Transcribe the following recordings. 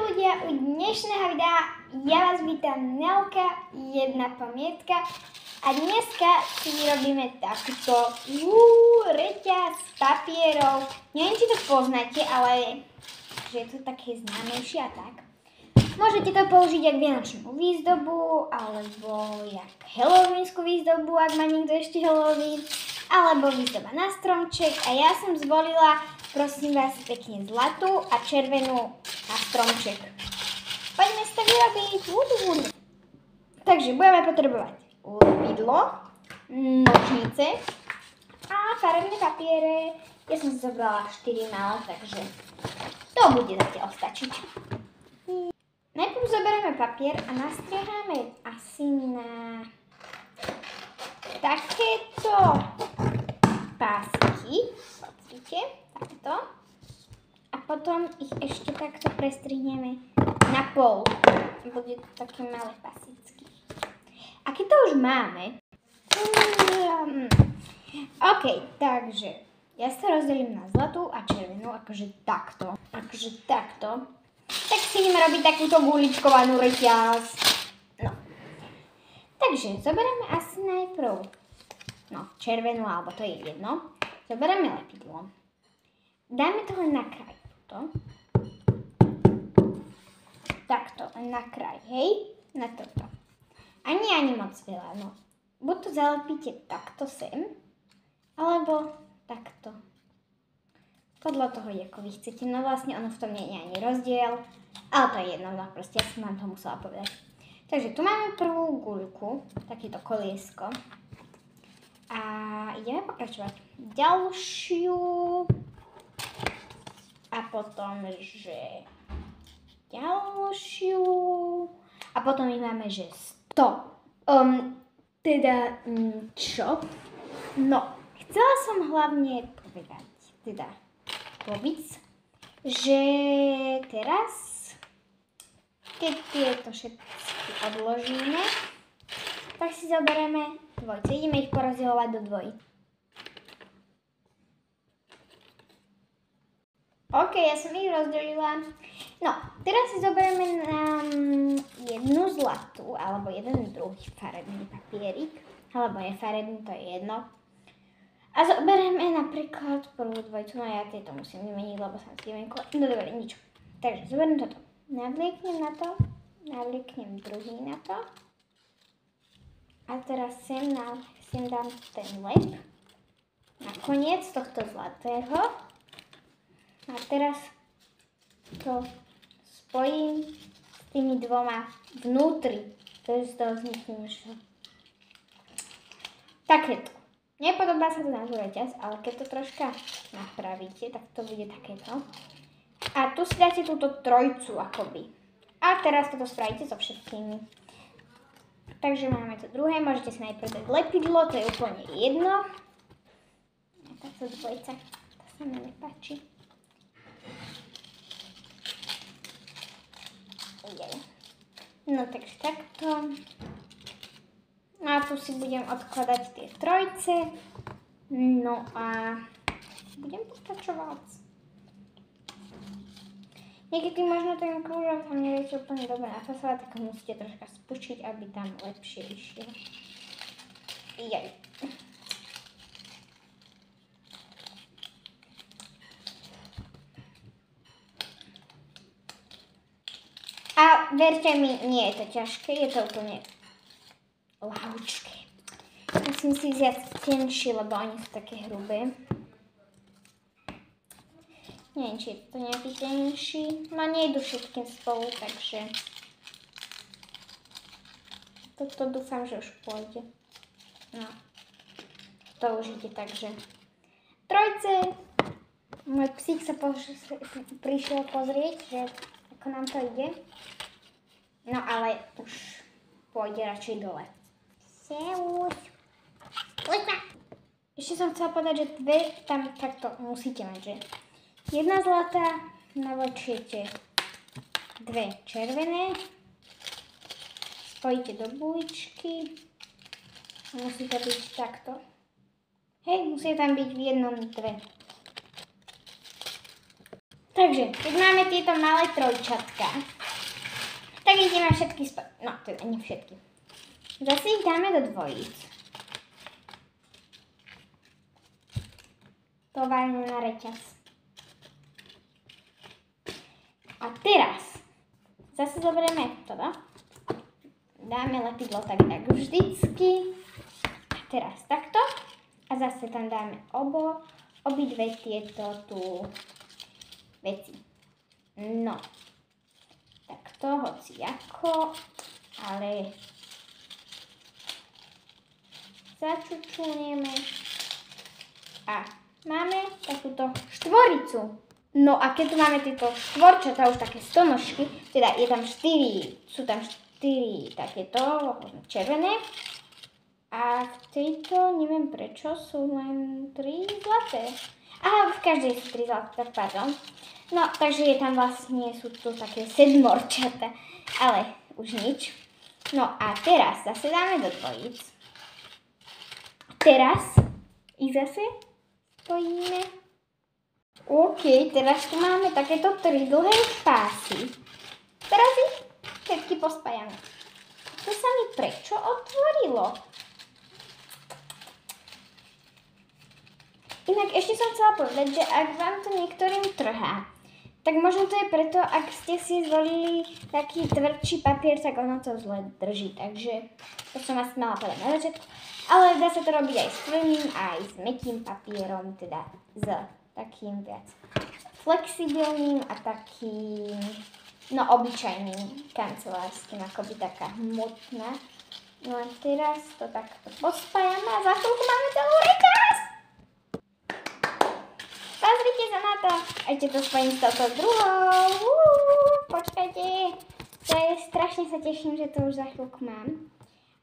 ľudia, u dnešného videa ja vás vítam Nelka, jedna pamietka a dneska si vyrobíme takúto reťaz papierov. Neviem, či to poznáte, ale že je to také známejšie a tak. Môžete to použiť jak vianočnú výzdobu, alebo jak halloweensku výzdobu, ak má niekto ešte Halloween, alebo výzdoba na stromček. A ja som zvolila, prosím vás, pekne zlatú a červenú na stromček. Poďme si to vyrobiť. Takže budeme potrebovať lepidlo, nožnice a farebné papiere. Ja som si zobrala 4 malé, takže to bude zatiaľ stačiť. Najprv zoberieme papier a nastriehame asi na takéto pásky. Pozrite, takto. A potom ich ešte takto prestrihneme na pol. Bude to také malé pasícky. A keď to už máme, OK, takže ja sa rozdelím na zlatú a červenú, akože takto. Tak si ideme robiť takúto guličkovanú reťaz. No. Takže zoberieme asi najprv červenú, alebo to je jedno. Zoberieme lepidlo. Dáme to len na kraj. Takto, len na kraj, hej? Na toto. Ani moc veľa, no. Buď to zalepíte takto sem, alebo takto. Podľa toho, ako vy chcete. No vlastne ono v tom nie je ani rozdiel. Ale to je jedno, no proste ja som vám to musela povedať. Takže tu máme prvú guľku, takéto koliesko. A ideme pokračovať. Ďalšiu. A potom, že ďalšiu. A potom my máme, že 100. Čo? No, chcela som hlavne povedať, že teraz, keď tieto všetky odložíme, tak si zoberieme dvojce. Ideme ich porozdeľovať do dvojic. OK, ja som ich rozdelila. No, teraz si zoberieme jednu zlatú, alebo jeden druhý farebný papierik, alebo nefarebný, to je jedno. A zoberieme napríklad prvú dvojcu, no ja tieto musím vymeniť, lebo som si vymenila. No dobre, nič. Takže zoberiem toto. Navlieknem na to, navlieknem druhý na to. A teraz sem dám ten lep. Na koniec tohto zlatého. A teraz to spojím s tými dvoma vnútri. To je z toho vznikne niečo. Takéto. Nepodobá sa to na reťaz, ale keď to troška napravíte, tak to bude takéto. A tu si dáte túto trojcu akoby. A teraz toto spravíte so všetkými. Takže máme to druhé, môžete si najprv dať lepidlo, to je úplne jedno. A táto dvojca, to sa mi nepáči. No takže takto. No a tu si budem odkladať tie trojce. No a budem pokračovať. Niekedy možno ten krúžok tam neviete úplne dobre napasovať, tak ho musíte troška spučiť, aby tam lepšie išiel. A verte mi, nie je to ťažké, je to úplne ľahúčké. Musím si vziať tenšie, lebo oni sú také hrubé. Neviem, či je to nejaký tenší. No nejdu všetkým spolu, takže toto dúfam, že už pôjde. No, to už ide, takže trojce. Môj psík sa prišiel pozrieť, že ako nám to ide. No ale už pôjde radšej dole. Ešte som chcela povedať, že dve tam takto musíte mať, že jedna zlatá, navlečíte dve červené, spojíte do guličky a musí to byť takto. Hej, musí tam byť v jednom dve. Takže, keď máme tieto malé trojčatka, tak ideme všetky no teda nie všetky. Zase ich dáme do dvojíc. Továrnu na reťaz. A teraz zase zoberieme toto. Dáme lepidlo tak vždycky. A teraz takto. A zase tam dáme obidve tieto tu veci. No. Takto, hoci ako. Ale začučunieme. A máme takúto štvoricu. No a keď tu máme tieto štvorčatá, už také stonožky, teda je tam 4, sú tam 4 takéto červené. A v tejto, neviem prečo, sú len 3 zlaté. Aha, v každej sú 3 zlaté, pardon. No, takže je tam vlastne, sú tu také sedmorčatá, ale už nič. No a teraz zase dáme do dvojíc. Teraz ich zase spojíme. OK, teraz tu máme takéto 3 dlhé pásy. Teraz ich všetky pospájame. To sa mi prečo otvorilo? Inak ešte som chcela povedať, že ak vám to niektorým trhá, tak možno to je preto, ak ste si zvolili taký tvrdší papier, tak ono to zle drží. Takže to som vás mala povedať na začiatku. Ale dá sa to robiť aj s tvrdým, aj s mäkkým papierom, teda s takým viac flexibilným a takým, no obyčajným kancelárským, akoby taká hmotná. No a teraz to takto pospájame a za chvíľku máme celú reťaz. Pozrite sa na to. Ešte to spojím s touto druhou. Počkajte. Strašne sa teším, že to už za chvíľku mám.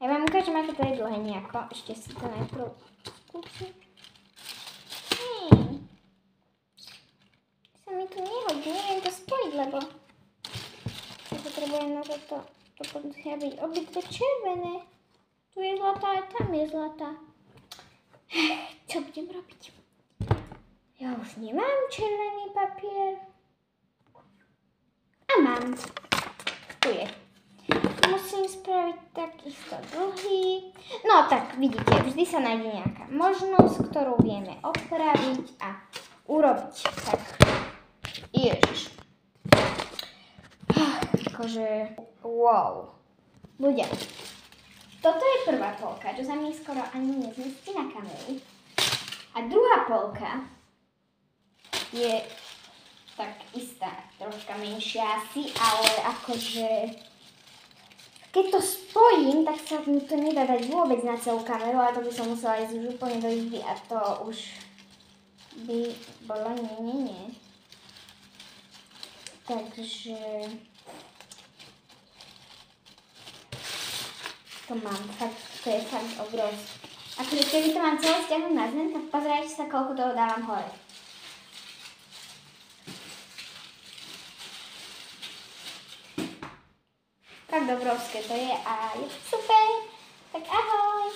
Ja vám ukážem, ako to je dlhé nejako. Ešte si to najprv skúsim. Sa mi tu nehodí, neviem to spojiť, lebo ja potrebujem na toto. To musia byť obidve červené. Tu je zlatá a tam je zlatá. Čo budem robiť? Ja už nemám červený papier. A mám. Tu je. Musím spraviť takisto dlhý. No tak, vidíte, vždy sa nájde nejaká možnosť, ktorú vieme opraviť a urobiť. Tak, ježiš. Akože, wow. Ľudia, toto je prvá polka, čo sa mi skoro ani nezmestí na kameru. A druhá polka je tak istá, troška menšia asi, ale akože keď to spojím, tak sa mi to nedá dať vôbec na celú kameru a to by som musela ísť už úplne do izby a to už by bolo nie. Takže to mám fakt, to je fakt obrovské. Akože keby to mám celé stiahnuť na zem, tak pozerajte sa, koľko toho dávam hore. Tak obrovské to je a je to super. Tak ahoj.